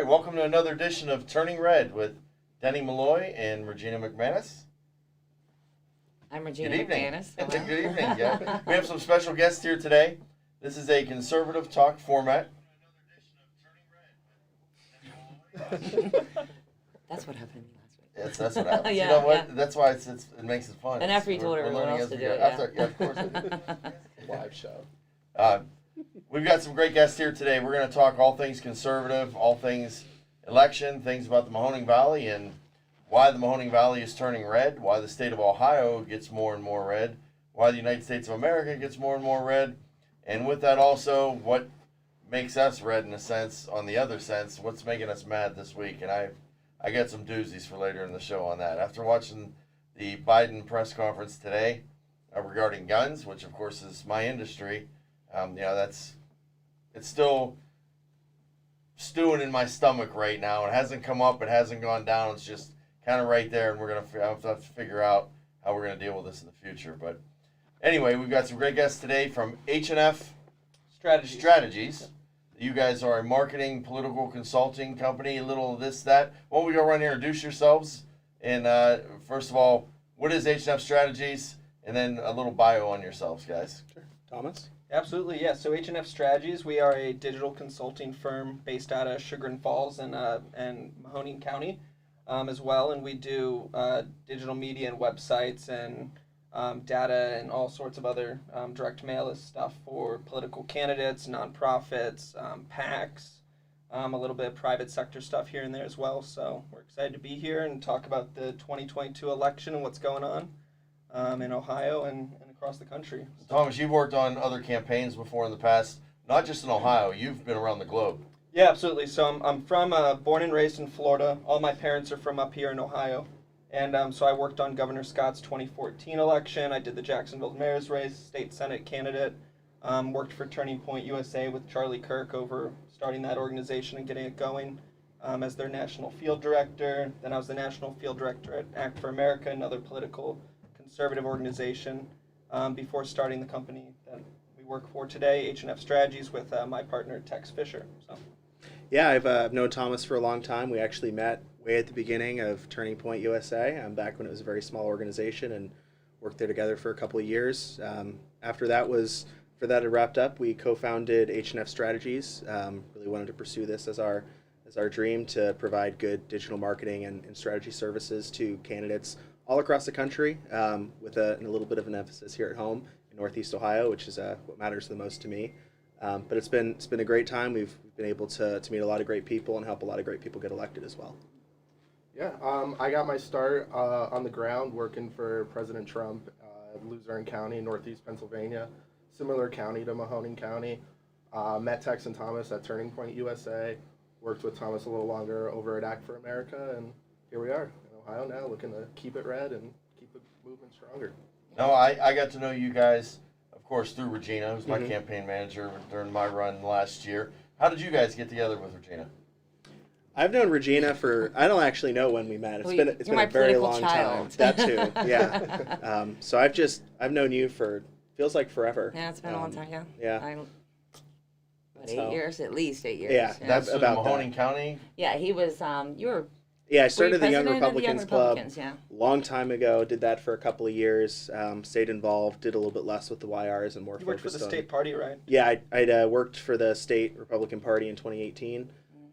right, welcome to another edition of Turning Red with Denny Malloy and Regina McManus. I'm Regina Good evening. McManus. Good evening. Yeah. We have some special guests here today. This is a conservative talk format. That's what happened to me last week. Yes, that's what happens. Yeah, you know what? yeah. That's why it makes it fun. And after you told everyone else to do it, yeah, of course. Live show. We've got some great guests here today. We're going to talk all things conservative, all things election, things about the Mahoning Valley, and why the Mahoning Valley is turning red, why the state of Ohio gets more and more red, why the United States of America gets more and more red, and with that also, what makes us red in a sense, on the other sense, what's making us mad this week. And I got some doozies for later in the show on that. After watching the Biden press conference today regarding guns, which of course is my industry, it's still stewing in my stomach right now. It hasn't come up, it hasn't gone down. It's just kind of right there, and we're going to have to figure out how we're going to deal with this in the future. But anyway, we've got some great guests today from Hnf Strategies. You guys are a marketing, political consulting company, a little of this, that. Why don't we go around here and introduce yourselves? And first of all, what is Hnf Strategies? And then a little bio on yourselves, guys. Sure. Thomas? Absolutely, yeah. So Hnf Strategies, we are a digital consulting firm based out of Chagrin Falls and Mahoning County as well. And we do digital media and websites and data and all sorts of other direct mail stuff for political candidates, nonprofits, PACs, a little bit of private sector stuff here and there as well. So we're excited to be here and talk about the 2022 election and what's going on in Ohio and across the country. Thomas, you've worked on other campaigns before in the past, not just in Ohio. You've been around the globe. Yeah, absolutely. So I'm from born and raised in Florida. All my parents are from up here in Ohio. And so I worked on Governor Scott's 2014 election. I did the Jacksonville mayor's race, state senate candidate. Worked for Turning Point USA with Charlie Kirk over starting that organization and getting it going as their national field director. Then I was the national field director at Act for America, another political conservative organization, before starting the company that we work for today, Hnf Strategies, with my partner Tex Fisher. So. Yeah, I've known Thomas for a long time. We actually met way at the beginning of Turning Point USA, back when it was a very small organization, and worked there together for a couple of years. After that had wrapped up, we co-founded Hnf Strategies. Really wanted to pursue this as our dream to provide good digital marketing and strategy services to candidates all across the country, with a little bit of an emphasis here at home in Northeast Ohio, which is what matters the most to me. But it's been a great time. We've been able to meet a lot of great people and help a lot of great people get elected as well. Yeah, I got my start on the ground working for President Trump at Luzerne County, Northeast Pennsylvania, similar county to Mahoning County. Met Tex and Thomas at Turning Point USA, worked with Thomas a little longer over at Act for America, and here we are in Ohio now, looking to keep it red and keep the movement stronger. No, I got to know you guys, of course, through Regina, who's my campaign manager during my run last year. How did you guys get together with Regina? I've known Regina I don't actually know when we met. It's been a very long time. That too, yeah. So I've known you for, feels like forever. Yeah, it's been a long time, yeah. Yeah. 8 years, at least 8 years. Yeah, That's about Mahoning County? Yeah, he was, you were... Yeah, I started the president Young of the Republicans Young Club Republicans, yeah. long time ago. Did that for a couple of years. Stayed involved. Did a little bit less with the YRs and more You worked for focused the on. state party, right? Yeah, I'd worked for the state Republican Party in 2018,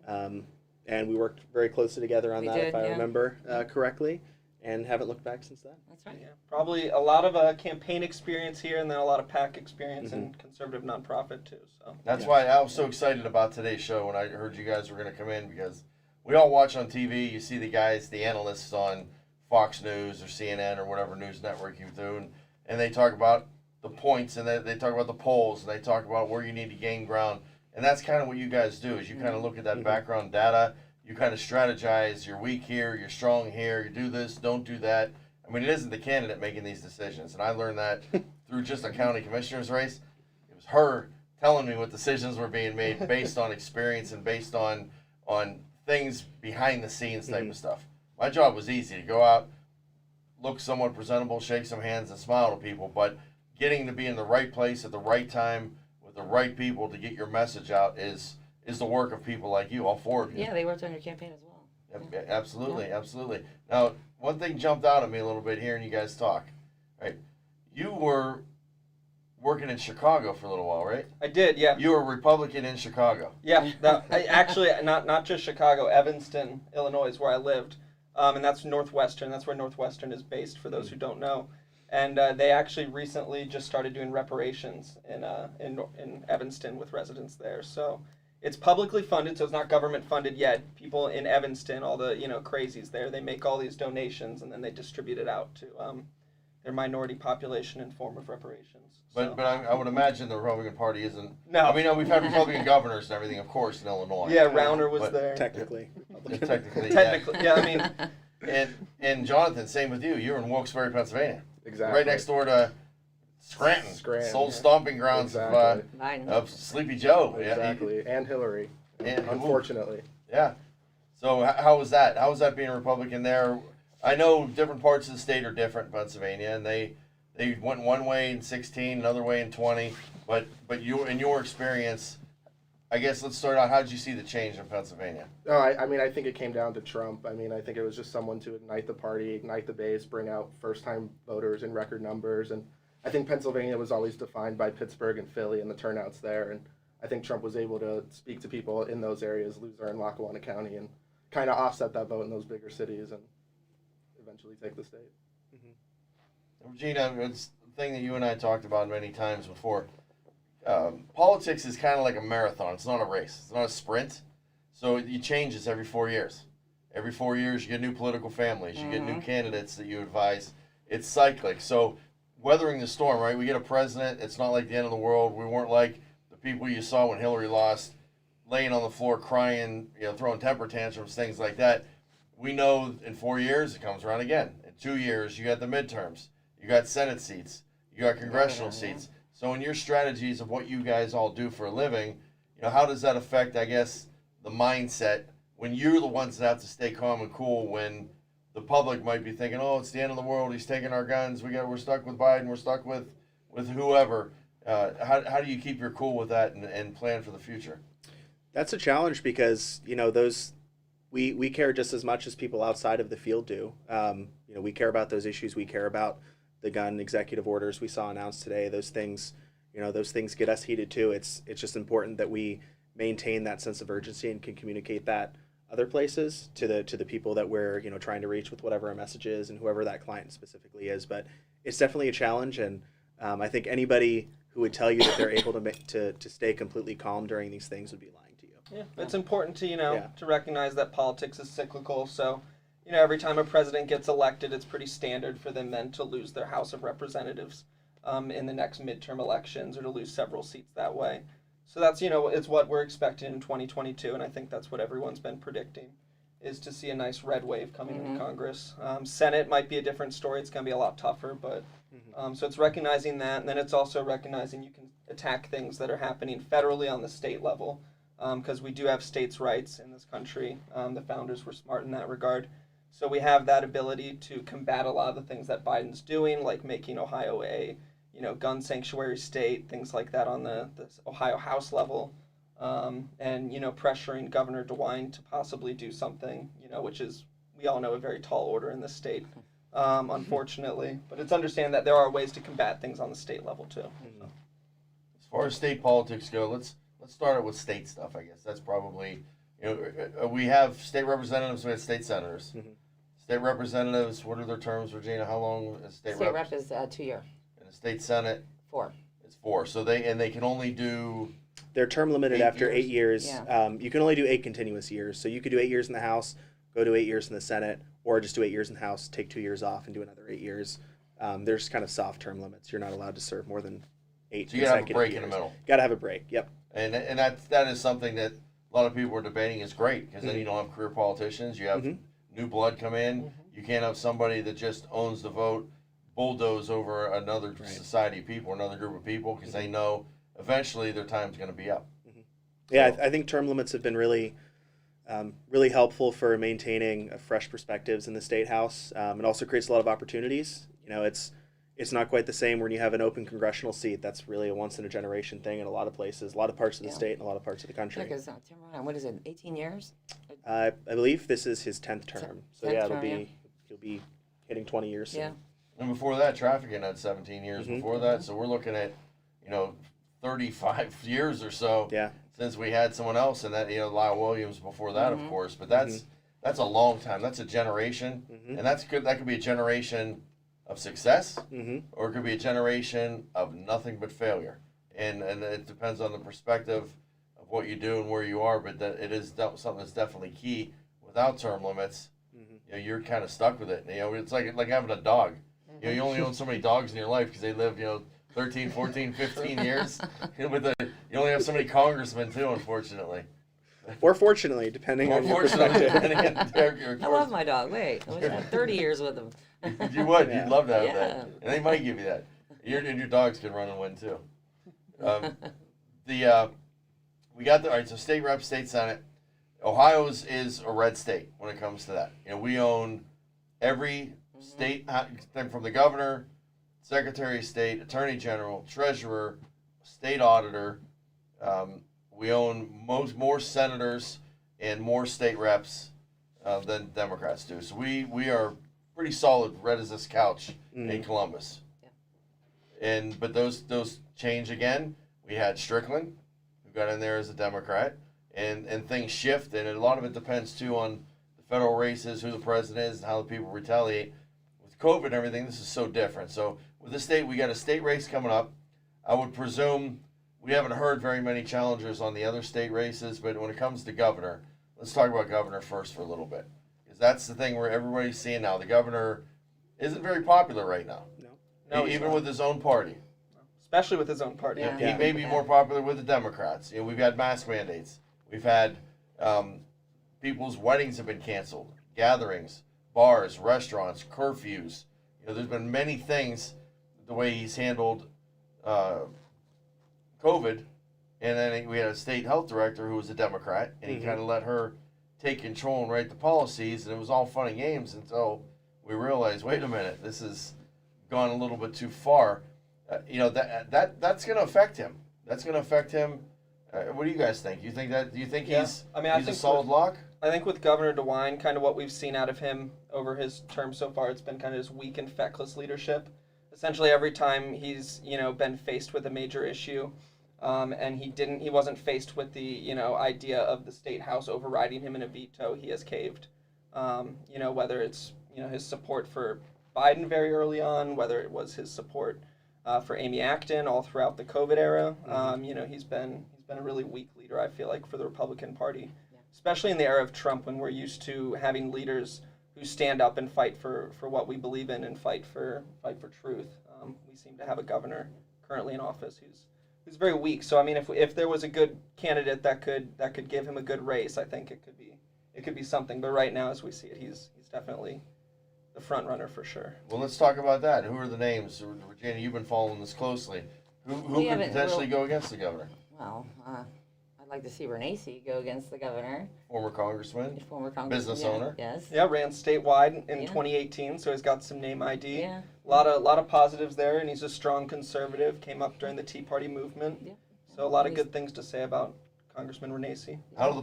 and we worked very closely together on if I remember correctly, and haven't looked back since then. That's right. Yeah, probably a lot of campaign experience here, and then a lot of PAC experience and conservative nonprofit too. So That's why I was so excited about today's show when I heard you guys were going to come in, because we all watch on TV. You see the guys, the analysts on Fox News or CNN or whatever news network you do, and they talk about the points, and they talk about the polls, and they talk about where you need to gain ground. And that's kind of what you guys do, is you kind of look at that background data, you kind of strategize, you're weak here, you're strong here, you do this, don't do that. I mean, it isn't the candidate making these decisions, and I learned that through just a county commissioner's race. It was her telling me what decisions were being made based on experience and based on things behind the scenes type of stuff. My job was easy, to go out, look somewhat presentable, shake some hands, and smile to people, but getting to be in the right place at the right time with the right people to get your message out is is the work of people like you, all four of you. Yeah, they worked on your campaign as well. Yep, absolutely, absolutely. Now, one thing jumped out at me a little bit hearing you guys talk. Right, you were working in Chicago for a little while, right? I did, yeah. You were a Republican in Chicago. Yeah, actually, not just Chicago, Evanston, Illinois is where I lived. And that's Northwestern. That's where Northwestern is based, for those who don't know. And they actually recently just started doing reparations in Evanston with residents there. So it's publicly funded, so it's not government funded yet. People in Evanston, all the crazies there, they make all these donations and then they distribute it out to their minority population in form of reparations. But I would imagine the Republican Party isn't. No. I mean, we've had Republican governors and everything, of course, in Illinois. Yeah, Rauner was But there. Technically. Technically, Technically, yeah. I mean, and Jonathan, same with you. You're in Wilkes-Barre, Pennsylvania. Exactly. Right next door to Scranton. Soul yeah. stomping grounds Mine. of Sleepy Joe. Exactly. And Hillary. And, Unfortunately. Yeah. So how was that? How was that being a Republican there? I know different parts of the state are different in Pennsylvania, and they went one way in 16, another way in 20. But you, in your experience, I guess let's start out. How did you see the change in Pennsylvania? No, I mean, I think it came down to Trump. I mean, I think it was just someone to ignite the party, ignite the base, bring out first-time voters in record numbers. And I think Pennsylvania was always defined by Pittsburgh and Philly and the turnouts there. And I think Trump was able to speak to people in those areas, Luzerne and Lackawanna County, and kind of offset that vote in those bigger cities and eventually take the state. Regina, it's the thing that you and I talked about many times before. Politics is kind of like a marathon. It's not a race. It's not a sprint. So it changes every 4 years. Every 4 years, you get new political families. You get new candidates that you advise. It's cyclic. So weathering the storm, right? We get a president. It's not like the end of the world. We weren't like the people you saw when Hillary lost, laying on the floor crying, throwing temper tantrums, things like that. We know in 4 years it comes around again. In 2 years, you got the midterms. You got Senate seats. You got congressional seats. So in your strategies of what you guys all do for a living, how does that affect, I guess, the mindset when you're the ones that have to stay calm and cool when the public might be thinking, oh, it's the end of the world. He's taking our guns. We're stuck with Biden. We're stuck with whoever. How do you keep your cool with that and plan for the future? That's a challenge because, we care just as much as people outside of the field do. We care about those issues. We care about the gun executive orders we saw announced today. Those things get us heated too. It's just important that we maintain that sense of urgency and can communicate that other places to the people that we're trying to reach with whatever our message is and whoever that client specifically is. But it's definitely a challenge, and I think anybody who would tell you that they're able to stay completely calm during these things would be lying to you. Yeah, it's important to to recognize that politics is cyclical. So, every time a president gets elected, it's pretty standard for them then to lose their House of Representatives in the next midterm elections, or to lose several seats that way. So that's it's what we're expecting in 2022, and I think that's what everyone's been predicting, is to see a nice red wave coming in Congress. Senate might be a different story; it's going to be a lot tougher, but so it's recognizing that, and then it's also recognizing you can attack things that are happening federally on the state level, because we do have states' rights in this country. The founders were smart in that regard. So we have that ability to combat a lot of the things that Biden's doing, like making Ohio a, gun sanctuary state, things like that on the Ohio House level, and, pressuring Governor DeWine to possibly do something, which is, we all know, a very tall order in the state, unfortunately. But it's understanding that there are ways to combat things on the state level, too. So. As far as state politics go, let's start it with state stuff, I guess. That's probably, we have state representatives, we have state senators. State representatives, what are their terms, Regina? How long is state rep? State rep is 2 year. And the state senate? 4. It's 4. So they can only do... They're term limited after 8 years. Yeah. You can only do 8 continuous years. So you could do 8 years in the House, go to 8 years in the Senate, or just do 8 years in the House, take 2 years off, and do another 8 years. There's kind of soft term limits. You're not allowed to serve more than 8 So you gotta have a consecutive break years. in the middle. Got to have a break. Yep. And that is something that a lot of people are debating is great, because then you don't have career politicians. You have new blood come in. You can't have somebody that just owns the vote bulldoze over another society of people, another group of people, because they know eventually their time's going to be up. Yeah, I think term limits have been really helpful for maintaining fresh perspectives in the state house. It also creates a lot of opportunities. It's it's not quite the same when you have an open congressional seat. That's really a once-in-a-generation thing in a lot of places, a lot of parts of the Yeah. state and a lot of parts of the country. Because Tim Ryan, what is it, 18 years? I believe this is his 10th term. So 10th yeah, term, he'll be hitting 20 years soon. Yeah. And before that, trafficking had 17 years Mhm. before that. So we're looking at, 35 years or so Yeah. since we had someone else, and that, Lyle Williams before that, of course. But that's a long time. That's a generation, and that's good. That could be a generation of success, or it could be a generation of nothing but failure. And it depends on the perspective of what you do and where you are. But that it is something that's definitely key. Without term limits, you're kind of stuck with it. It's like having a dog. You only own so many dogs in your life because they live, 13, 14, 15 years. You only have so many congressmen too, unfortunately. Or fortunately, depending on your perspective. I love my dog. Wait, I wish I had 30 years with him. You would. Yeah. You'd love to have Yeah. that. And they might give you that. And your dogs can run and win too. We got all right, so state rep, state senate. Ohio is a red state when it comes to that. We own every state, from the governor, secretary of state, attorney general, treasurer, state auditor. We own more senators and more state reps than Democrats do. So we are pretty solid, red as this couch in Columbus. Yeah. But those change again. We had Strickland, who got in there as a Democrat, and things shift, and a lot of it depends too on the federal races, who the president is, and how the people retaliate. With COVID and everything, this is so different. So with the state, we got a state race coming up. I would presume we haven't heard very many challengers on the other state races, but when it comes to governor, let's talk about governor first for a little bit, because that's the thing where everybody's seeing now. The governor isn't very popular right now, No, he's even not. with his own party. Especially with his own party. Yeah. He may be more popular with the Democrats. We've had mask mandates. We've had people's weddings have been canceled, gatherings, bars, restaurants, curfews. There's been many things. The way he's handled COVID, and then we had a state health director who was a Democrat, and he kind of let her take control and write the policies, and it was all fun and games until we realized, wait a minute, this has gone a little bit too far. That's going to affect him. That's going to affect him. What do you guys think? Do you think Yeah. he's I mean, I he's a think solid lock? I think with Governor DeWine, kind of what we've seen out of him over his term so far, it's been kind of his weak and feckless leadership. Essentially, every time he's been faced with a major issue, and he wasn't faced with the idea of the state house overriding him in a veto, he has caved. Whether it's his support for Biden very early on, whether it was his support for Amy Acton all throughout the COVID era, he's been a really weak leader, I feel like, for the Republican Party. Especially in the era of Trump, when we're used to having leaders who stand up and fight for what we believe in and fight for truth. We seem to have a governor currently in office who's very weak. So I mean, if there was a good candidate that could give him a good race, I think it could be something. But right now, as we see it, he's definitely the front runner for sure. Well, let's talk about that. Who are the names? Regina, you've been following this closely. Who could potentially go against the governor? Well, I'd like to see Renacci go against the governor, Former congressman, former congressman. business owner. Yes. Yeah, ran statewide in Yeah. 2018, so he's got some name ID. Yeah. A lot of positives there, and he's a strong conservative. Came up during the Tea Party movement. Yeah. So a lot of good things to say about Congressman Renacci. How's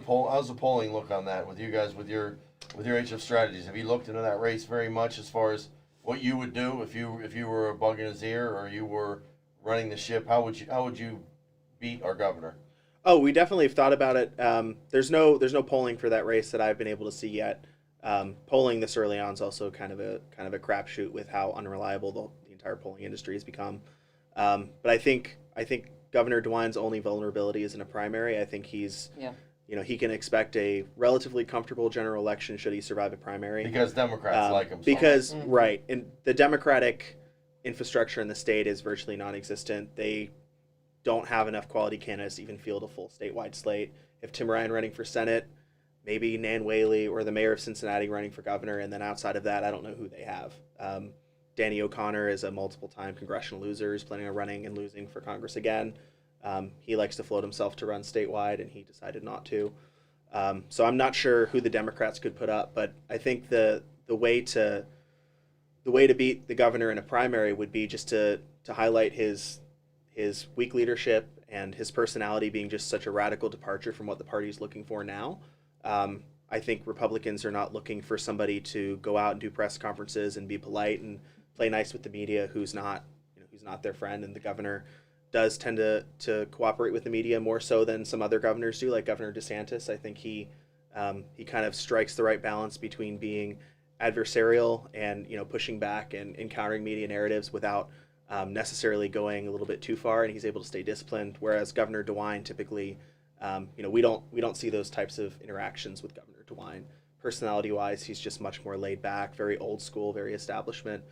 the polling look on that with you guys with your Hnf Strategies? Have you looked into that race very much as far as what you would do if you were a bug in his ear or you were running the ship? How would you beat our governor? Oh, we definitely have thought about it. There's no polling for that race that I've been able to see yet. Polling this early on is also kind of a crapshoot with how unreliable the entire polling industry has become. But I think Governor DeWine's only vulnerability is in a primary. I think he's he can expect a relatively comfortable general election should he survive a primary. Because Democrats like him. So Because right, and the Democratic infrastructure in the state is virtually non-existent. They don't have enough quality candidates to even field a full statewide slate. If Tim Ryan running for Senate, maybe Nan Whaley or the mayor of Cincinnati running for governor, and then outside of that, I don't know who they have. Danny O'Connor is a multiple-time congressional loser who's planning on running and losing for Congress again. He likes to float himself to run statewide, and he decided not to. So I'm not sure who the Democrats could put up, but I think the way to the way to beat the governor in a primary would be just to highlight his weak leadership and his personality being just such a radical departure from what the party is looking for now. I think Republicans are not looking for somebody to go out and do press conferences and be polite and play nice with the media who's not their friend, and the governor does tend to cooperate with the media more so than some other governors do, like Governor DeSantis. I think he kind of strikes the right balance between being adversarial and pushing back and encountering media narratives without necessarily going a little bit too far, and he's able to stay disciplined. Whereas Governor DeWine typically, we don't see those types of interactions with Governor DeWine. Personality-wise, he's just much more laid back, very old school, very establishment.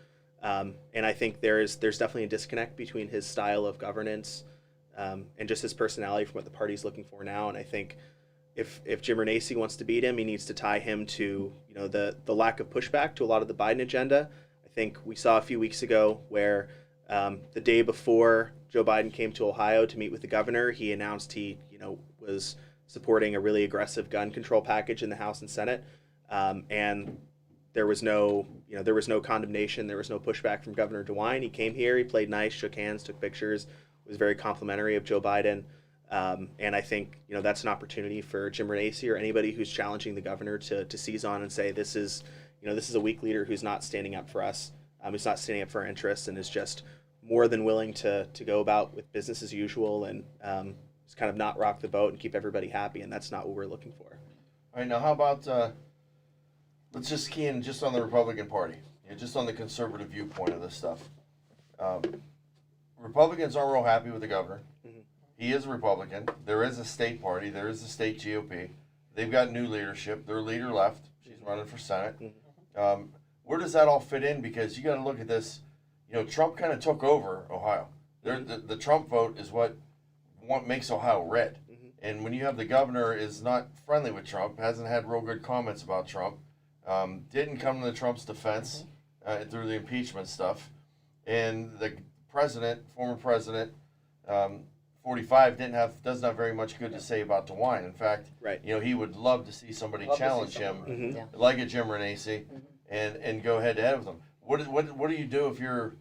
And I think there's definitely a disconnect between his style of governance and just his personality from what the party's looking for now. And I think if Jim Renacci wants to beat him, he needs to tie him to the lack of pushback to a lot of the Biden agenda. I think we saw a few weeks ago where the day before Joe Biden came to Ohio to meet with the governor, he announced he was supporting a really aggressive gun control package in the House and Senate, and there was no condemnation, there was no pushback from Governor DeWine. He came here, he played nice, shook hands, took pictures, was very complimentary of Joe Biden. And I think that's an opportunity for Jim Renacci or anybody who's challenging the governor to seize on and say this is a weak leader who's not standing up for us, who's not standing up for our interests, and is just more than willing to go about with business as usual and just kind of not rock the boat and keep everybody happy. And that's not what we're looking for. All right, now how about let's just key in just on the Republican Party, just on the conservative viewpoint of this stuff. Republicans aren't real happy with the governor. Mm-hmm. He is a Republican. There is a state party. There is a state GOP. They've got new leadership. Their leader left. She's running for Senate. Mm-hmm. Where does that all fit in? Because you got to look at this. Trump kind of took over Ohio. The Trump vote is what makes Ohio red. Mm-hmm. And when you have the governor is not friendly with Trump, hasn't had real good comments about Trump, didn't come to Trump's defense through the impeachment stuff, and the former president, 45, doesn't have very much good to say about DeWine. In fact, Right. He would love to see somebody challenge him, Mm-hmm. Yeah. like a Jim Renacci, and go head to head with him. What do you do if you're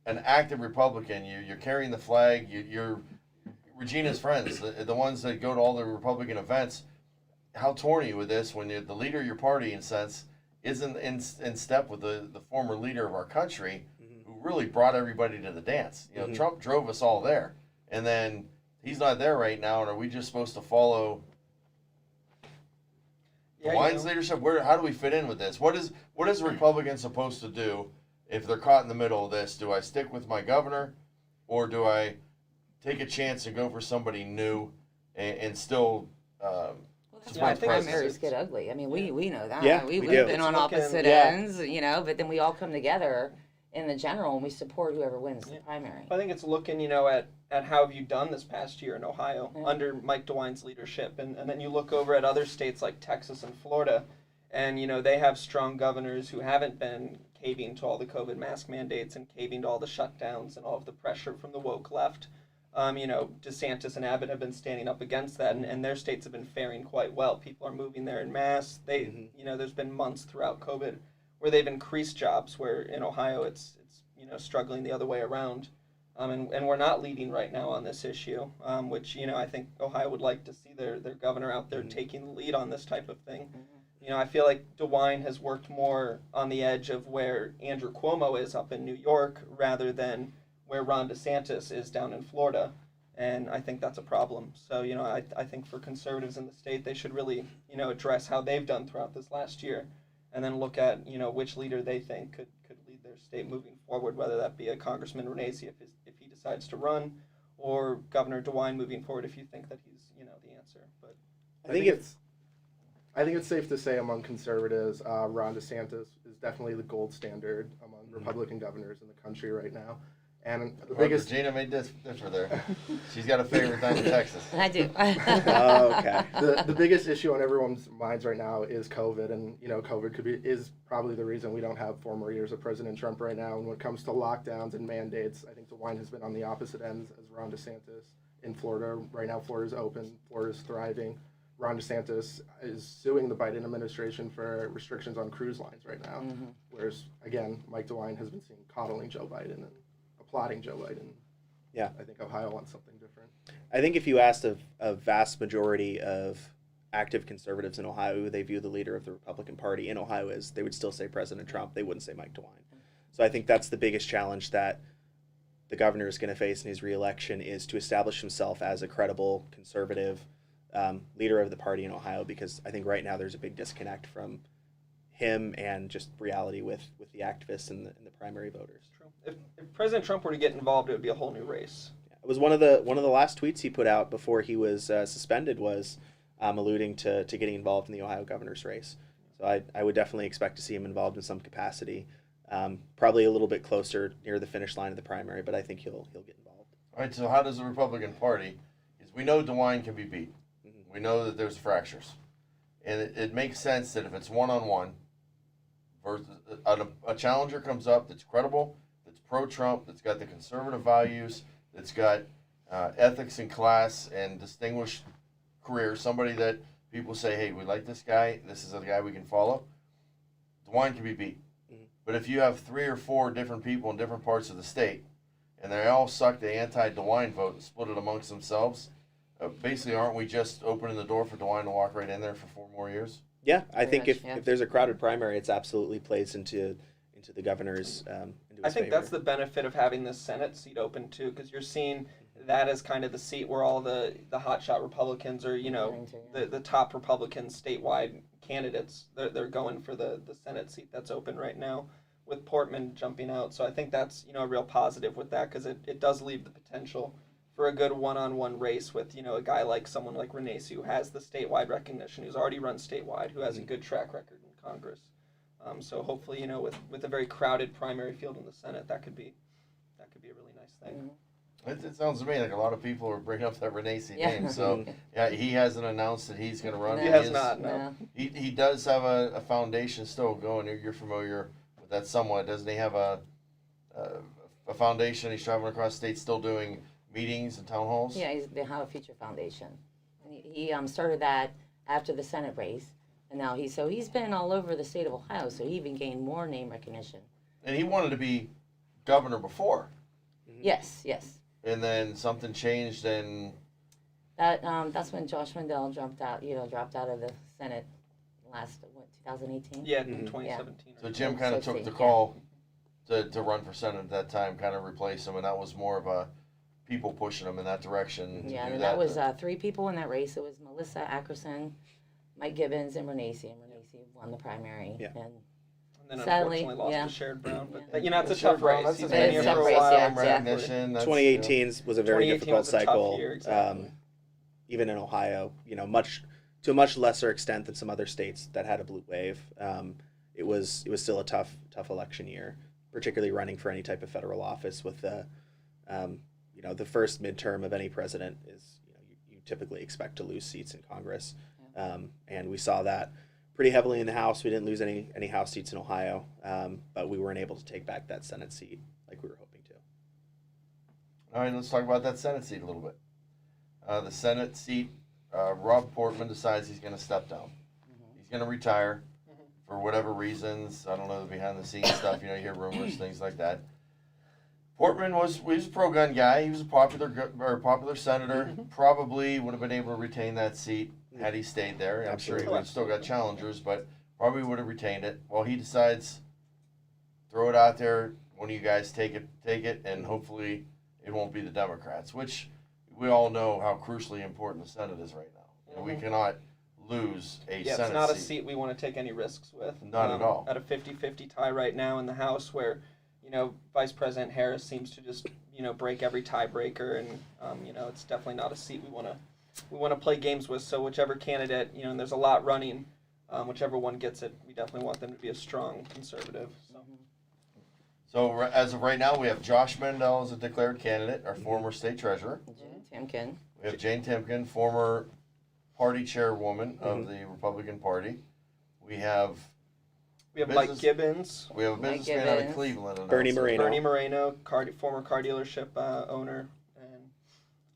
an active Republican? You're carrying the flag. You're Regina's friends, the ones that go to all the Republican events. How torn are you with this when the leader of your party, in a sense, isn't in step with the former leader of our country, who really brought everybody to the dance? Trump drove us all there, and then he's not there right now. And are we just supposed to follow DeWine's leadership? How do we fit in with this? What is a Republican supposed to do if they're caught in the middle of this? Do I stick with my governor, or do I take a chance and go for somebody new and still? That's Yeah, why I think primaries get ugly. I mean, we know that. Yeah, we've we do. been on It's looking- opposite yeah. ends, but then we all come together in the general and we support whoever wins the primary. I think it's looking, at how have you done this past year in Ohio under Mike DeWine's leadership, and then you look over at other states like Texas and Florida, and they have strong governors who haven't been caving to all the COVID mask mandates and caving to all the shutdowns and all of the pressure from the woke left. DeSantis and Abbott have been standing up against that, and their states have been faring quite well. People are moving there in mass. There's been months throughout COVID where they've increased jobs, where in Ohio it's struggling the other way around. And we're not leading right now on this issue, which, I think Ohio would like to see their governor out there taking the lead on this type of thing. I feel like DeWine has worked more on the edge of where Andrew Cuomo is up in New York rather than where Ron DeSantis is down in Florida, and I think that's a problem. So, I think for conservatives in the state, they should really, address how they've done throughout this last year, and then look at, which leader they think could lead their state moving forward, whether that be a Congressman Renacci if he decides to run, or Governor DeWine moving forward if you think that he's, the answer. But I think it's safe to say among conservatives, Ron DeSantis is definitely the gold standard among Republican governors in the country right now. And the biggest Regina made this differ there. She's got a favorite down in Texas. I do. Oh, okay. the biggest issue on everyone's minds right now is COVID, and COVID is probably the reason we don't have 4 more years of President Trump right now. And when it comes to lockdowns and mandates, I think DeWine has been on the opposite ends as Ron DeSantis in Florida. Right now, Florida's open, Florida's thriving. Ron DeSantis is suing the Biden administration for restrictions on cruise lines right now. Whereas, again, Mike DeWine has been seen coddling Joe Biden and applauding Joe Biden. Yeah. I think Ohio wants something different. I think if you asked a vast majority of active conservatives in Ohio who they view the leader of the Republican Party in Ohio is, they would still say President Trump. They wouldn't say Mike DeWine. So I think that's the biggest challenge that the governor is going to face in his reelection, is to establish himself as a credible conservative leader of the party in Ohio, because I think right now there's a big disconnect from him and just reality with the activists and the primary voters. True. If President Trump were to get involved, it would be a whole new race. Yeah. It was one of the last tweets he put out before he was suspended was alluding to getting involved in the Ohio governor's race. So I would definitely expect to see him involved in some capacity. Probably a little bit closer near the finish line of the primary, but I think he'll get involved. All right, so how does the Republican Party, because we know DeWine can be beat. We know that there's fractures. And it makes sense that if it's one-on-one, versus a challenger comes up that's credible, that's pro-Trump, that's got the conservative values, that's got ethics and class and distinguished career, somebody that people say, hey, we like this guy, this is a guy we can follow, DeWine can be beat. But if you have 3 or 4 different people in different parts of the state, and they all suck the anti-DeWine vote and split it amongst themselves, basically aren't we just opening the door for DeWine to walk right in there for 4 more years? Yeah, I think much, if there's a crowded primary, it's absolutely plays into the governor's into his I think favor. that's the benefit of having this Senate seat open too, because you're seeing that as kind of the seat where all the hotshot Republicans or the top Republican statewide candidates they're going for the Senate seat that's open right now, with Portman jumping out. So I think that's a real positive with that, because it does leave the potential for a good one-on-one race with a guy like someone like Renacci, who has the statewide recognition, who's already run statewide, who has a good track record in Congress. So hopefully with a very crowded primary field in the Senate, that could be a really nice thing. It sounds to me like a lot of people are bringing up that Renacci name. So yeah, he hasn't announced that he's going to run. He has not. No. He does have a foundation still going. You're familiar with that somewhat, doesn't he? Have a foundation. He's traveling across the state, still doing meetings and town halls. Yeah, he's the Ohio Future Foundation. And he started that after the Senate race, and now he's been all over the state of Ohio. So he even gained more name recognition. And he wanted to be governor before. Yes. And then something changed, and That's when Josh Mandel dropped out of the Senate last 2018. Yeah, in 2017. so Jim kind of took the call to run for Senate at that time, kind of replace him, and that was more of a people pushing him in that direction. Yeah, and that was 3 people in that race. It was Melissa Ackerson, Mike Gibbons, and Renacci. And Renacci won the primary. Yeah. And then sadly, unfortunately lost to Sherrod Brown. But Yeah. it's a tough race. That's He's a been here tough for a race, while. yeah. recognition. That's, 2018 was a very 2018 difficult was a tough cycle, year, exactly. even in Ohio. To a much lesser extent than some other states that had a blue wave. It was still a tough election year, particularly running for any type of federal office. With the first midterm of any president is you typically expect to lose seats in Congress, and we saw that pretty heavily in the House. We didn't lose any House seats in Ohio, but we weren't able to take back that Senate seat like we were hoping to. All right, let's talk about that Senate seat a little bit. The Senate seat, Rob Portman decides he's going to step down. He's going to retire for whatever reasons. I don't know the behind-the-scenes stuff. You hear rumors, things like that. Portman was a pro-gun guy. He was a popular senator. Probably would have been able to retain that seat had he stayed there. I'm sure he would have still got challengers, but probably would have retained it. Well, he decides, throw it out there. One of you guys take it, and hopefully it won't be the Democrats, which we all know how crucially important the Senate is right now. We cannot lose a Senate seat. It's not a seat we want to take any risks with. Not at all. At a 50-50 tie right now in the House, where Vice President Harris seems to just break every tiebreaker, and it's definitely not a seat we want to play games with. So whichever candidate, and there's a lot running, whichever one gets it, we definitely want them to be a strong conservative. So as of right now, we have Josh Mandel as a declared candidate, our former state treasurer. Jane Timken. We have Jane Timken, former party chairwoman of the Republican Party. We have Mike Gibbons. We have a Mike businessman out of Gibbons. Cleveland. Bernie Moreno. Bernie Moreno, former car dealership owner,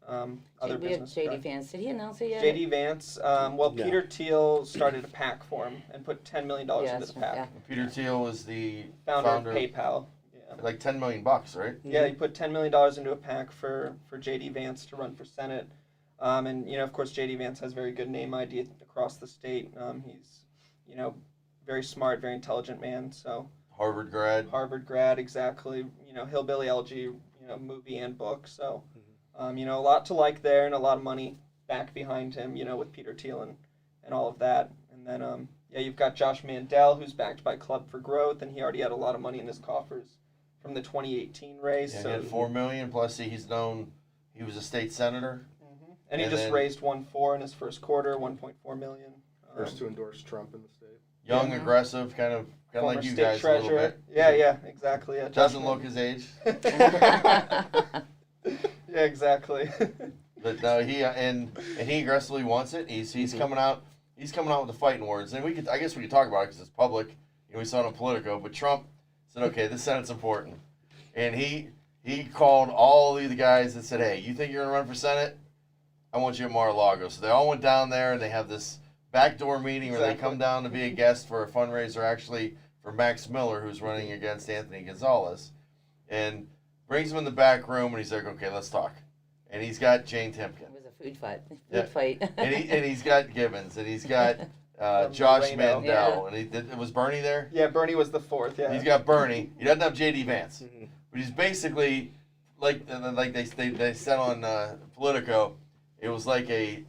other we have business. JD Vance. Did he announce it yet? JD Vance. Well, No. Peter Thiel started a PAC for him and put $10 million Yeah, into the that's right, PAC. yeah. Peter Thiel was the Founder founder, of PayPal. Yeah. like $10 million, right? Yeah, he put $10 million into a PAC for JD Vance to run for Senate. And, of course, JD Vance has very good name ID across the state. He's, very smart, very intelligent man. So Harvard grad. Harvard grad, exactly. Hillbilly Elegy, movie and book. So, a lot to like there and a lot of money back behind him, with Peter Thiel and all of that. And then, you've got Josh Mandel, who's backed by Club for Growth, and he already had a lot of money in his coffers from the 2018 race. Yeah, so he had $4 million, plus he was a state senator. And he And just then- raised 1.4 in his first quarter, 1.4 million. First to endorse Trump in the state. Young, Yeah. aggressive, kind of former like you state guys a little treasurer. bit. Yeah, exactly. Yeah, Doesn't Josh look his age. Yeah, exactly. But no, he aggressively wants it. He's coming out. He's coming out with the fighting words, and I guess we could talk about it because it's public. We saw it on Politico. But Trump said, "Okay, this Senate's important," and he called all of the guys that said, "Hey, you think you're gonna run for Senate? I want you at Mar-a-Lago." So they all went down there, and they have this backdoor meeting where they Exactly. come down to be a guest for a fundraiser, actually for Max Miller, who's running against Anthony Gonzalez, and brings him in the back room, and he's like, "Okay, let's talk." And he's got Jane Timpkin. It was a food fight. Yeah. Fight. And he's got Gibbons, and he's got Josh Moreno. Mandel, and was Bernie there? Yeah, Bernie was the fourth. Yeah. He's got Bernie. He doesn't have JD Vance, Mhm. but he's basically like they said on Politico, it was like a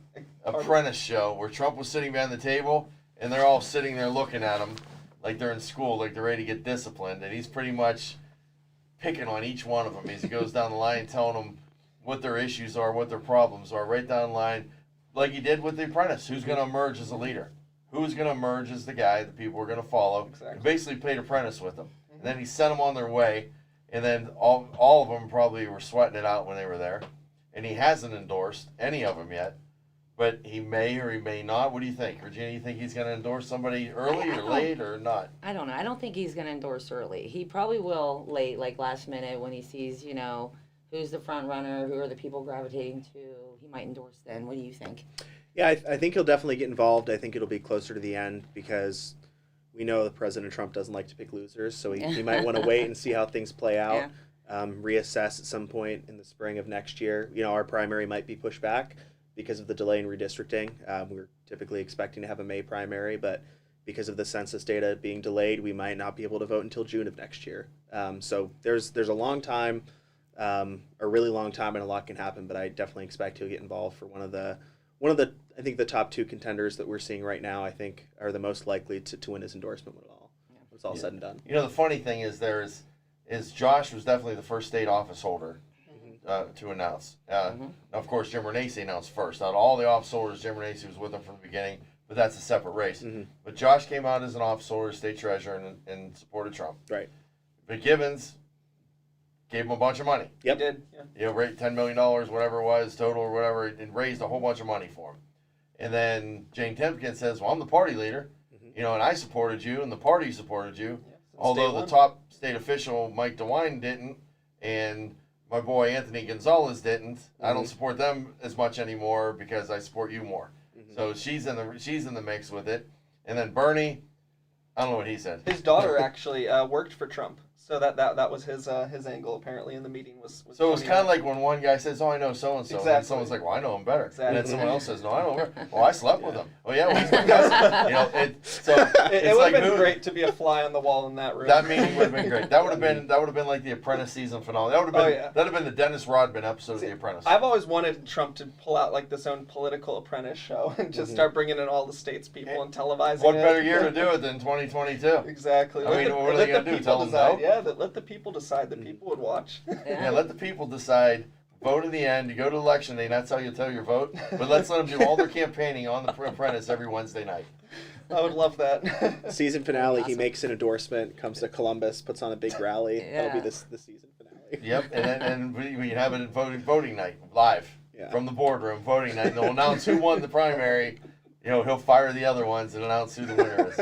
apprentice show where Trump was sitting behind the table, and they're all sitting there looking at him like they're in school, like they're ready to get disciplined, and he's pretty much picking on each one of them as he goes down the line, telling them what their issues are, what their problems are, right down the line, like he did with the apprentice. Who's going to emerge as a leader? Who's going to emerge as the guy that people are going to follow? Exactly. He basically played apprentice with them. And then he sent them on their way, and then all of them probably were sweating it out when they were there. And he hasn't endorsed any of them yet, but he may or he may not. What do you think, Regina? You think he's going to endorse somebody early or late or not? I don't know. I don't think he's going to endorse early. He probably will late, like last minute when he sees, who's the front runner, who are the people gravitating to. He might endorse then. What do you think? Yeah, I think he'll definitely get involved. I think it'll be closer to the end because we know that President Trump doesn't like to pick losers, so he might want to wait and see how things play out, reassess at some point in the spring of next year. Our primary might be pushed back because of the delay in redistricting. We're typically expecting to have a May primary, but because of the census data being delayed, we might not be able to vote until June of next year. So there's a long time, a really long time, and a lot can happen, but I definitely expect he'll get involved for one of the I think the top two contenders that we're seeing right now, I think, are the most likely to win his endorsement when it's all said and done. The funny thing is Josh was definitely the first state office holder to announce. Now, of course, Jim Renacci announced first. Out of all the office holders, Jim Renacci was with him from the beginning, but that's a separate race. But Josh came out as an office holder, state treasurer, and supported Trump. Right. But Gibbons gave him a bunch of money. Yep. He did. Yeah. Rate $10 million, whatever it was, total or whatever, and raised a whole bunch of money for him. And then Jane Timpkin says, "Well, I'm the party leader, and I supported you, and the party supported you, Yeah, since although day the one. top state official, Mike DeWine, didn't, and my boy Anthony Gonzalez didn't. I don't support them as much anymore because I support you more." So she's in the mix with it. And then Bernie, I don't know what he said. His daughter actually worked for Trump, so that was his angle apparently in the meeting was So it was pointing kind of out- like when one guy says, "Oh, I know so and so," and then Exactly. someone's like, "Well, I know him better," and then Exactly. someone else says, "No, I know him better." "Well, I slept with him." "Oh yeah, well, he's my cousin." It It's would like have been who- great to be a fly on the wall in that room. That meeting would have been great. That would have been like the Apprentice season finale. That would have been Oh, yeah. that'd have been the Dennis Rodman episode of See, The Apprentice. I've always wanted Trump to pull out like this own political apprentice show and just start bringing in all the states people and televising What it. better year to do it than 2022? Exactly. I mean, what are they let gonna the do, people tell them decide. no? Yeah, let the people decide. The people would watch. Yeah, let the people decide. Vote in the end. You go to election day. That's how you tell your vote. But let's let them do all their campaigning on the Apprentice every Wednesday night. I would love that. Season finale, he Awesome. makes an endorsement, comes to Columbus, puts on a big rally. That'll be Yeah. the season finale. Yep, and we have it at voting night live Yeah. from the boardroom. Voting night. And they'll announce who won the primary. He'll fire the other ones and announce who the winner is.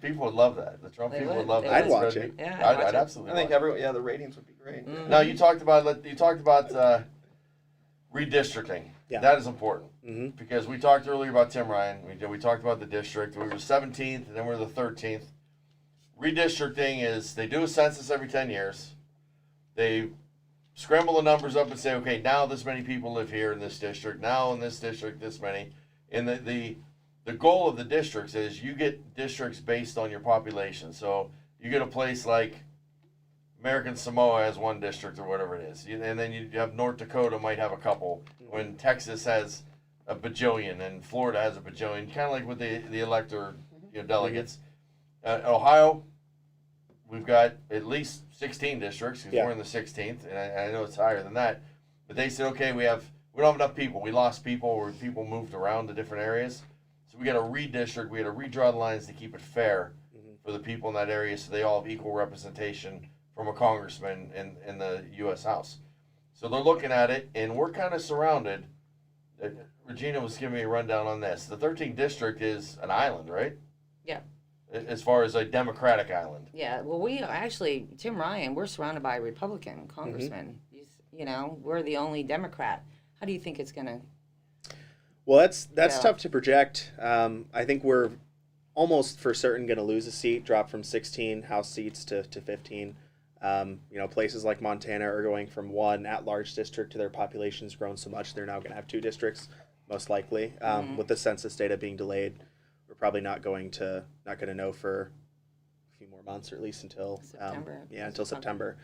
People would love that. The Trump They people would would. love They that. would. I'd watch it. Yeah. I'd absolutely. I think watch it. the ratings would be great. Now you talked about Redistricting. Yeah. That is important Mm-hmm. because we talked earlier about Tim Ryan. We talked about the district. We were 17th, and then we're the 13th. Redistricting is they do a census every 10 years. They scramble the numbers up and say, okay, now this many people live here in this district. Now in this district, this many. And the goal of the districts is you get districts based on your population. So you get a place like American Samoa has one district or whatever it is. And then you have North Dakota might have a couple. When Texas has a bajillion and Florida has a bajillion, kind of like with the elector delegates. Ohio, we've got at least 16 districts because we're in the 16th, and I know it's higher than that. But they said, okay, we don't have enough people. We lost people, or people moved around to different areas. So we got to redistrict. We got to redraw the lines to keep it fair for the people in that area, so they all have equal representation from a congressman in the U.S. House. So they're looking at it, and we're kind of surrounded. Regina was giving me a rundown on this. The 13th district is an island, right? Yeah. As far as a Democratic island. Yeah, well, we actually, Tim Ryan, we're surrounded by Republican congressmen. You know, we're the only Democrat. How do you think it's going to? Well, that's tough to project. I think we're almost for certain going to lose a seat, drop from 16 House seats to 15. Places like Montana are going from one at-large district to their population's grown so much they're now going to have 2 districts, most likely. With the census data being delayed, we're probably not going to know for a few more months, or at least until September. until September.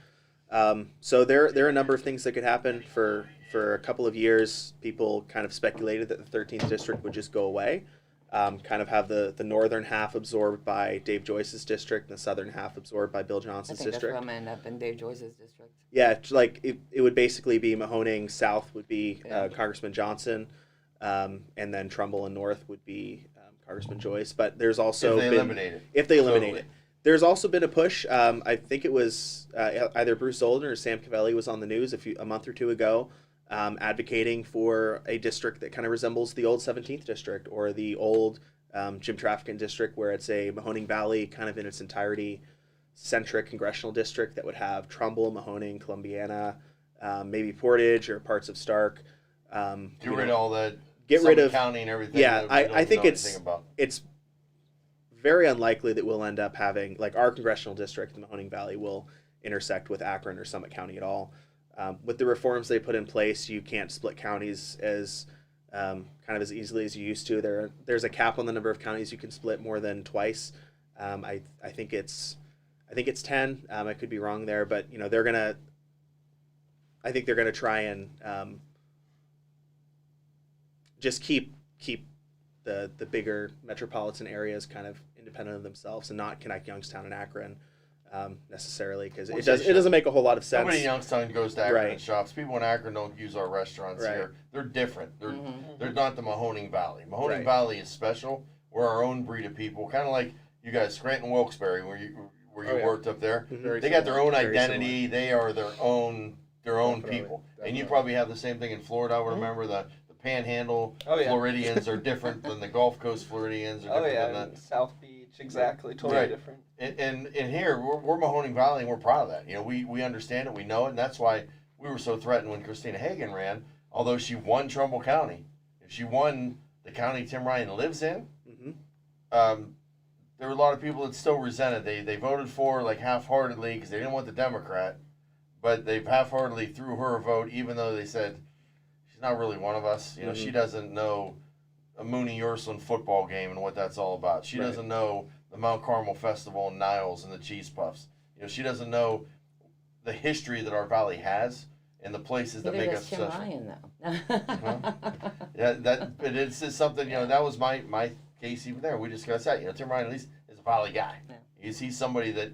So there are a number of things that could happen. For a couple of years, people kind of speculated that the 13th district would just go away, kind of have the northern half absorbed by Dave Joyce's district and the southern half absorbed by Bill I Johnson's think district. that's where I'm end up in Dave Joyce's district. Yeah, it's like it would basically be Mahoning South would be Congressman Johnson, and then Trumbull and North would be Congressman Joyce. But there's also If they eliminate it. Totally. There's also been a push. I think it was either Bruce Olden or Sam Cavelli was on the news a month or two ago, advocating for a district that kind of resembles the old 17th district or the old Jim Trafficant district, where it's a Mahoning Valley kind of in its entirety centric congressional district that would have Trumbull, Mahoning, Columbiana, maybe Portage or parts of Stark. Get rid of all that. Get rid of county and everything. Yeah, I think about. it's very unlikely that we'll end up having, like, our congressional district, the Mahoning Valley, will intersect with Akron or Summit County at all. With the reforms they put in place, you can't split counties as kind of as easily as you used to. There's a cap on the number of counties you can split more than twice. I think it's 10. I could be wrong there, but I think they're gonna try and just keep the bigger metropolitan areas kind of independent of themselves and not connect Youngstown and Akron necessarily, because it doesn't make a whole lot of sense. Nobody in Youngstown goes to Akron Right. and shops. People in Akron don't use our restaurants Right. here. They're different. They're not the Mahoning Valley. Mahoning Right. Valley is special. We're our own breed of people, kind of like you guys, Scranton, Wilkes-Barre, where you worked up there. Very They got their own Very identity. They are their own Definitely, people. And you definitely. probably have the same thing in Florida. I would remember the Panhandle Oh, yeah. Floridians are different than the Gulf Coast Floridians are Oh different yeah, than and South Beach, exactly, totally Right. different. And here we're Mahoning Valley, and we're proud of that. We understand it, we know it, and that's why we were so threatened when Christina Hagan ran. Although she won Trumbull County, if she won the county Tim Ryan lives in, there were a lot of people that still resented. They voted for like half-heartedly because they didn't want the Democrat, but they've half-heartedly threw her a vote, even though they said she's not really one of us. She doesn't know a Mooney Ursuline football game and what that's all about. She doesn't know the Mount Carmel Festival and Niles and the Cheese Puffs. She doesn't know the history that our valley has and the places that Neither make does us Tim special. Ryan, though. Yeah, but it's just something. That was my case even there. We discussed that. Tim Ryan at least is a valley guy. Yeah. He's somebody that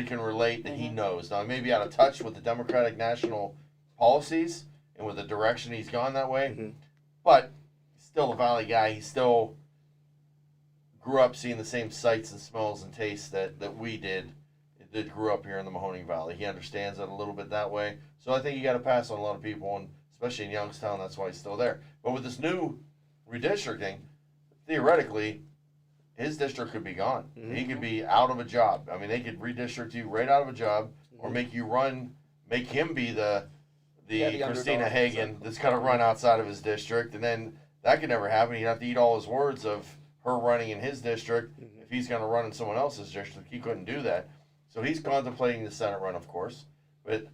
can relate, that he knows. Now he may be out of touch with the Democratic national policies and with the direction he's gone that way, but he's still a valley guy. He still grew up seeing the same sights and smells and tastes that we did. That grew up here in the Mahoning Valley. He understands it a little bit that way. So I think you got to pass on a lot of people, and especially in Youngstown, that's why he's still there. But with this new redistricting, theoretically, his district could be gone. He could be out of a job. I mean, they could redistrict you right out of a job, or make him be the the Christina underdog, Hagan exactly. that's going to run outside of his district, and then that could never happen. He'd have to eat all his words of her running in his district. If he's going to run in someone else's district, he couldn't do that. So he's contemplating the Senate run, of course, but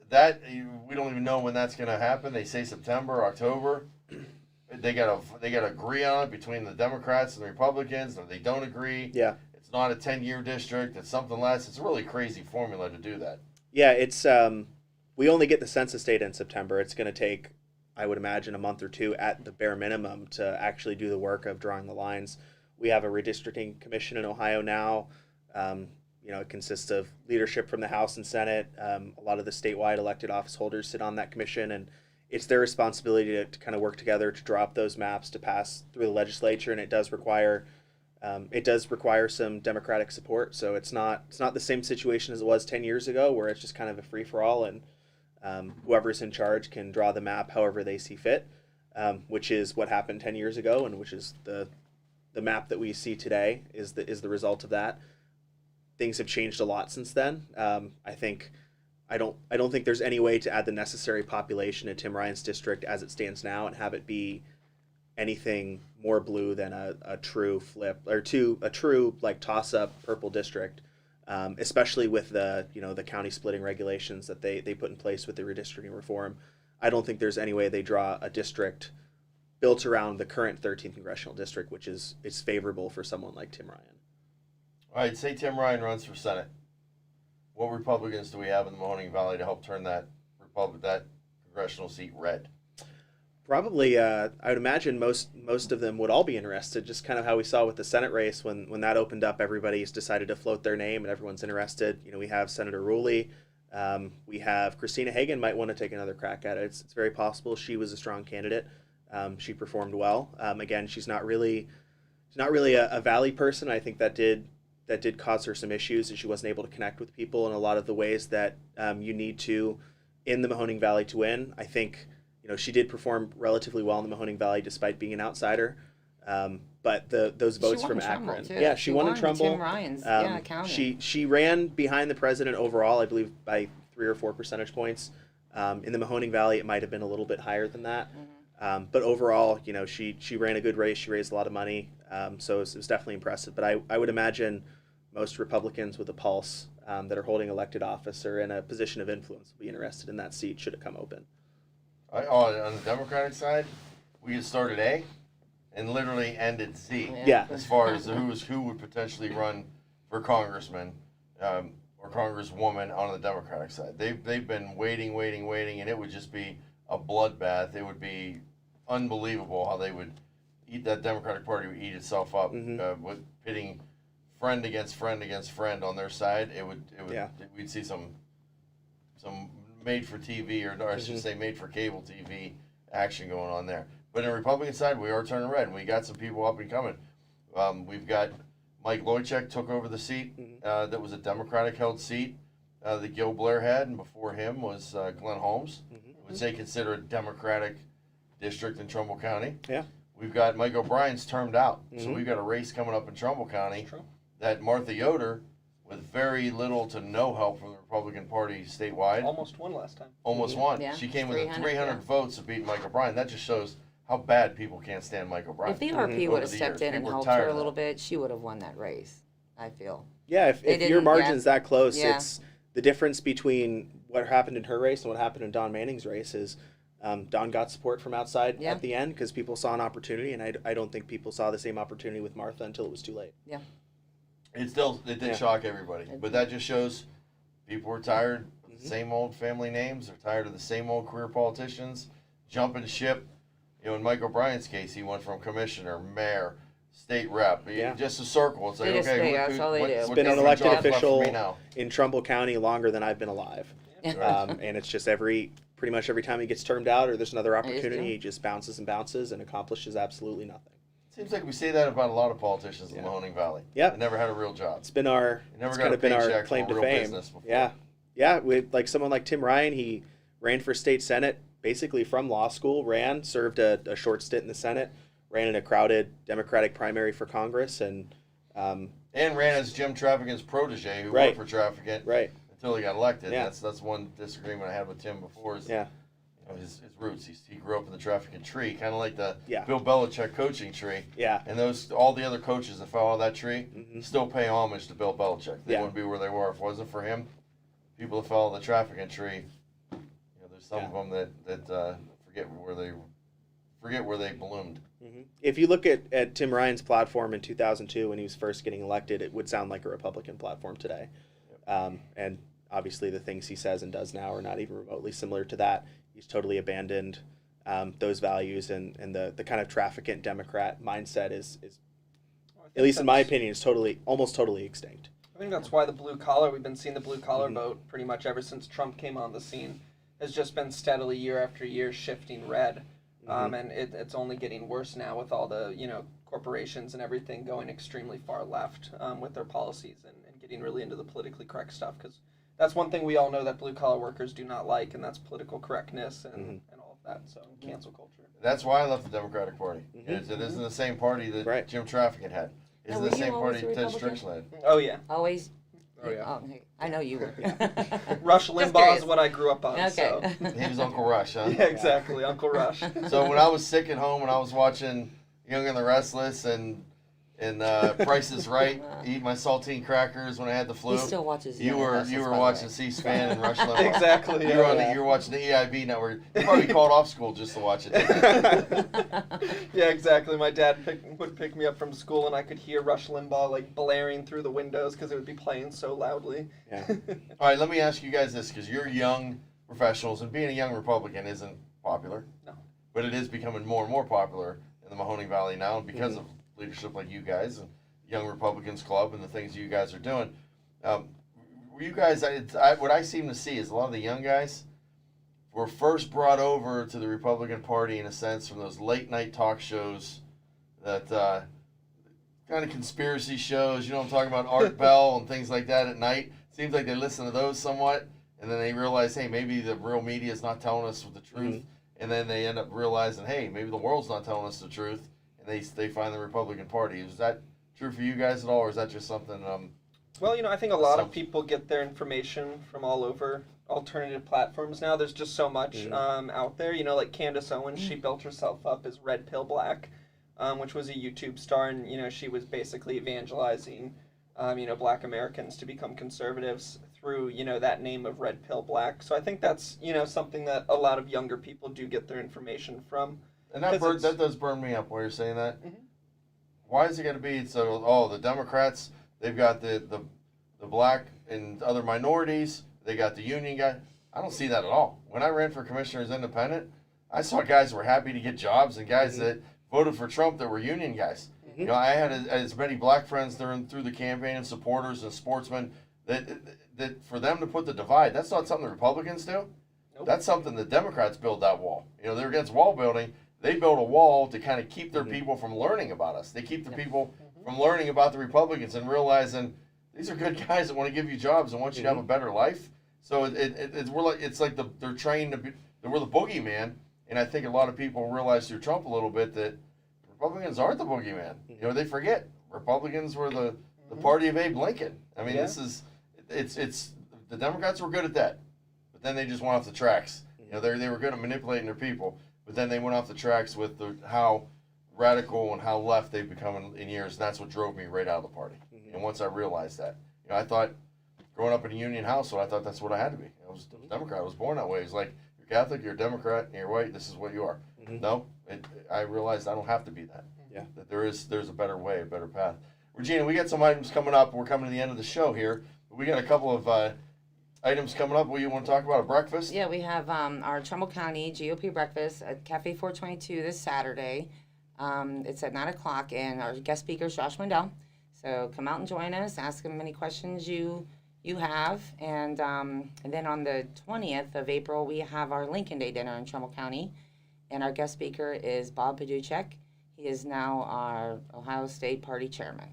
that we don't even know when that's going to happen. They say September, October. They got to agree on it between the Democrats and the Republicans, or they don't agree. Yeah. It's not a 10-year district. It's something less. It's a really crazy formula to do that. Yeah, it's we only get the census data in September. It's going to take, I would imagine, a month or two at the bare minimum to actually do the work of drawing the lines. We have a Redistricting Commission in Ohio now. It consists of leadership from the House and Senate. A lot of the statewide elected office holders sit on that commission, and it's their responsibility to kind of work together to draw up those maps to pass through the legislature, and it does require some Democratic support. So it's not the same situation as it was 10 years ago, where it's just kind of a free for all, and whoever's in charge can draw the map however they see fit, which is what happened 10 years ago, and which is the map that we see today is the result of that. Things have changed a lot since then. I don't think there's any way to add the necessary population to Tim Ryan's district as it stands now and have it be anything more blue than a true flip or a true like toss up purple district, especially with the county splitting regulations that they put in place with the redistricting reform. I don't think there's any way they draw a district built around the current 13th congressional district, which is favorable for someone like Tim Ryan. All right, say Tim Ryan runs for Senate. What Republicans do we have in the Mahoning Valley to help turn that congressional seat red? Probably, I would imagine most of them would all be interested. Just kind of how we saw with the Senate race when that opened up, everybody's decided to float their name and everyone's interested. We have Senator Ruley, we have Christina Hagan might want to take another crack at it. It's very possible. She was a strong candidate. She performed well. Again, she's not really a Valley person. I think that did cause her some issues, and she wasn't able to connect with people in a lot of the ways that you need to in the Mahoning Valley to win. I think she did perform relatively well in the Mahoning Valley despite being an outsider. But those votes from Akron, yeah, she won in Trumbull. Tim Ryan's, county. She ran behind the president overall, I believe, by 3 or 4 percentage points. In the Mahoning Valley, it might have been a little bit higher than that. But overall, she ran a good race. She raised a lot of money, so it was definitely impressive. But I would imagine most Republicans with a pulse that are holding elected office or in a position of influence will be interested in that seat should it come open. On the Democratic side, we could start at A and literally end at Z. Yeah. As far as who would potentially run for congressman or congresswoman on the Democratic side. They've been waiting, and it would just be a bloodbath. It would be unbelievable how they would eat that Democratic Party would eat itself up with pitting friend against friend against friend on their side. We'd see some made for TV or I should say made for cable TV action going on there. But in the Republican side, we are turning red, and we got some people up and coming. We've got Mike Loychek took over the seat that was a Democratic held seat that Gil Blair had, and before him was Glenn Holmes. I would say consider a Democratic district in Trumbull County. Yeah. We've got Mike O'Brien's termed out, so we've got a race coming up in Trumbull County that Martha Yoder, with very little to no help from the Republican Party statewide, Almost won last time. almost won. Yeah, She came within 300 yeah. votes of beating Mike O'Brien. That just shows how bad people can't stand Mike O'Brien. If the RP would have the stepped years. in and People were helped tired her a of little that. bit, she would have won that race, I feel. Yeah, if your didn't, margin's that close, Yeah. it's the difference between what happened in her race and what happened in Don Manning's race is Don got support from outside Yeah. at the end because people saw an opportunity, and I don't think people saw the same opportunity with Martha until it was too late. Yeah. It did shock everybody, but that just shows people were tired of the same old family names. They're tired of the same old career politicians jumping ship. In Mike O'Brien's case, he went from commissioner, mayor, state rep, just a circle. It's like, They just okay, that's all they do. It's been an government elected job's left for official me now? in Trumbull County longer than I've been alive, and it's just pretty much every time he gets termed out or there's another opportunity, he just bounces and accomplishes absolutely nothing. Seems like we say that about a lot of politicians in the Mahoning Valley. Yep. They never had a real job. It's been our Never it's got kind a of been our paycheck claim for to real fame. business before. Yeah. With like someone like Tim Ryan, he ran for state senate basically from law school. Served a short stint in the Senate, ran in a crowded Democratic primary for Congress, and ran as Jim Traficant's protege, who Right. worked for Traficant. Right. until he got elected. Yeah. That's one disagreement I had with Tim before. Is, Yeah. you know, his roots. He grew up in the trafficking tree, kind of like the Yeah. Bill Belichick coaching tree. Yeah. And all the other coaches that follow that tree Mhm. still pay homage to Bill Belichick. They Yeah. wouldn't be where they were if it wasn't for him. People that follow the trafficking tree, you know, there's some of them that forget where they bloomed. Mhm. If you look at Tim Ryan's platform in 2002 when he was first getting elected, it would sound like a Republican platform today. And obviously the things he says and does now are not even remotely similar to that. He's totally abandoned those values, and the kind of trafficant Democrat mindset is at least in my opinion, is almost totally extinct. I think that's why we've been seeing the blue collar vote pretty much ever since Trump came on the scene, has just been steadily year after year shifting red. And it's only getting worse now with all the, corporations and everything going extremely far left with their policies and getting really into the politically correct stuff. Because that's one thing we all know that blue collar workers do not like, and that's political correctness and all of that. So cancel culture. That's why I left the Democratic Party. It isn't the same party that Jim Trafficking had. It's Now, the were you same always party a Ted Republican? Strickland had. Oh, yeah. Always. Oh, yeah. Hey, I know you were. Rush Just Limbaugh curious. is what I grew up on. Okay. So. He was Uncle Rush, huh? Yeah, exactly. Uncle Rush. So when I was sick at home and I was watching Young and the Restless and Price is Right, eat my saltine crackers when I had the flu. He still watches. You Young and were Restless, by the watching way. C-SPAN and Rush Limbaugh. Exactly. You were watching the EIB network. You probably called off school just to watch it. Yeah, exactly. My dad would pick me up from school, and I could hear Rush Limbaugh like blaring through the windows because it would be playing so loudly. Yeah. All right, let me ask you guys this, because you're young professionals, and being a young Republican isn't popular. No. But it is becoming more and more popular in the Mahoning Valley now because of leadership like you guys and Young Republicans Club and the things you guys are doing. Were you guys, what I seem to see is a lot of the young guys were first brought over to the Republican Party in a sense from those late night talk shows that kind of conspiracy shows, you know what I'm talking about, Art Bell and things like that at night. Seems like they listen to those somewhat, and then they realize, hey, maybe the real media is not telling us the truth, and then they end up realizing, hey, maybe the world's not telling us the truth, and they find the Republican Party. Is that true for you guys at all, or is that just something? Well, I think a lot of people get their information from all over alternative platforms now. There's just so much out there. Like Candace Owens, she built herself up as Red Pill Black, which was a YouTube star, and she was basically evangelizing, Black Americans to become conservatives through that name of Red Pill Black. So I think that's something that a lot of younger people do get their information from. And that does burn me up while you're saying that. Why is it going to be so? Oh, the Democrats, they've got the black and other minorities. They got the union guy. I don't see that at all. When I ran for commissioner as independent, I saw guys who were happy to get jobs and guys that voted for Trump that were union guys. I had as many black friends through the campaign and supporters and sportsmen that for them to put the divide, that's not something the Republicans do. Nope. That's something the Democrats build that wall. They're against wall building. They build a wall to kind of keep their people from learning about us. They keep the people from learning about the Republicans and realizing these are good guys that want to give you jobs and want you to have a better life. So it's like they're trained to be, we're the boogeyman, and I think a lot of people realize through Trump a little bit that Republicans aren't the boogeyman. They forget Republicans were the party of Abe Lincoln. I mean, this is it's the Democrats were good at that, but then they just went off the tracks. They were good at manipulating their people, but then they went off the tracks with how radical and how left they've become in years. And that's what drove me right out of the party. And once I realized that, I thought, growing up in a union household, I thought that's what I had to be. I was a Democrat. I was born that way. It's like, you're Catholic, you're a Democrat, and you're white, this is what you are. No, I realized I don't have to be that. Yeah. That there's a better way, a better path. Regina, we got some items coming up. We're coming to the end of the show here. We got a couple of items coming up. What you want to talk about? A breakfast? Yeah, we have our Trumbull County GOP breakfast at Cafe 422 this Saturday. It's at 9 o'clock, and our guest speaker is Josh Mandel. So come out and join us. Ask him any questions you have. And then on the 20th of April, we have our Lincoln Day dinner in Trumbull County. And our guest speaker is Bob Paduchek. He is now our Ohio State Party chairman.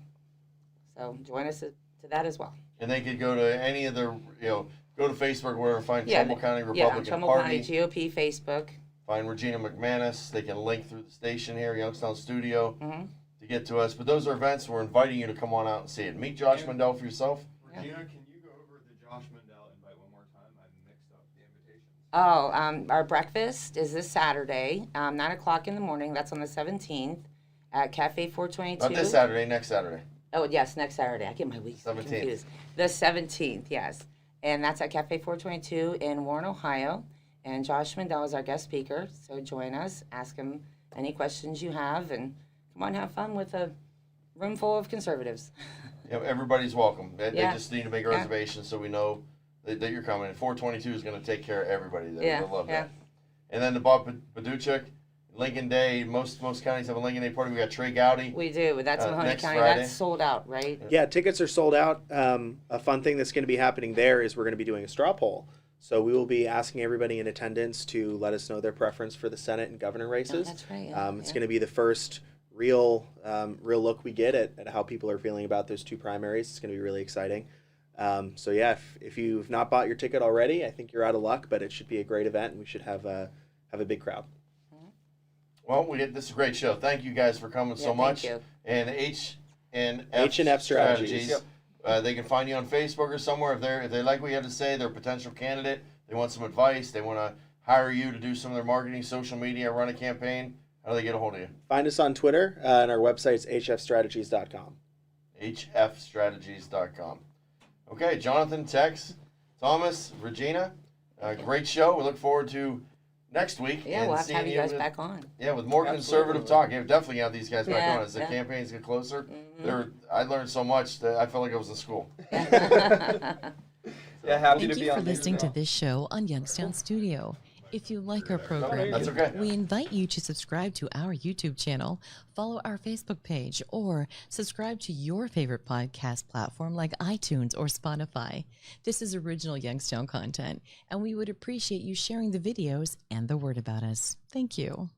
So join us to that as well. And they could go to any of the, go to Facebook, wherever, find Trumbull County Republican Trumbull Party. County GOP Facebook. Find Regina McManus. They can link through the station here, Youngstown Studio, to get to us. But those are events we're inviting you to come on out and see it. Meet Josh Mandel for yourself. Regina, can you go over the Josh Mandel Oh, our breakfast is this Saturday, 9 o'clock in the morning. That's on the 17th at Cafe 422. Not this Saturday, next Saturday. Oh, yes, next Saturday. I get my weeks 17th. confused. The 17th, yes. And that's at Cafe 422 in Warren, Ohio. And Josh Mandel is our guest speaker. So join us, ask him any questions you have, and come on, have fun with a room full of conservatives. Yeah, everybody's welcome. They Yeah. just need to make a Yeah. reservation so we know that you're coming. And 422 is going to take care of everybody. They'll love Yeah. that. And then the Bob Paduchik, Lincoln Day. Most counties have a Lincoln Day party. We got Trey Gowdy. We do, but that's Mahoney next County. Friday. That's sold out, right? Yeah, tickets are sold out. A fun thing that's going to be happening there is we're going to be doing a straw poll. So we will be asking everybody in attendance to let us know their preference for the Senate and governor races. Oh, that's right. Yeah. It's going to be the first real look we get at how people are feeling about those two primaries. It's going to be really exciting. So yeah, if you've not bought your ticket already, I think you're out of luck, but it should be a great event, and we should have a big crowd. Well, this is a great show. Thank you guys for coming so thank much. you. And Hnf Hnf Strategies. Yep. They can find you on Facebook or somewhere if they like what you have to say. They're a potential candidate. They want some advice. They want to hire you to do some of their marketing, social media, run a campaign. How do they get a hold of you? Find us on Twitter, and our website's hfstrategies.com. hfstrategies.com. Okay, Jonathan, Tex, Thomas, Regina, great show. We look forward to next week. Yeah, and we'll have to seeing have you guys back on. Yeah, with more Absolutely. conservative talk. Yeah, definitely have these guys back Yeah, on as the yeah. campaigns get closer. Mhm. I learned so much that I felt like I was in school. Yeah, happy Thank to be you for on here. listening to this show on Youngstown Studio. If you like our program, That's okay. we invite you to subscribe to our YouTube channel, follow our Facebook page, or subscribe to your favorite podcast platform like iTunes or Spotify. This is original Youngstown content, and we would appreciate you sharing the videos and the word about us. Thank you.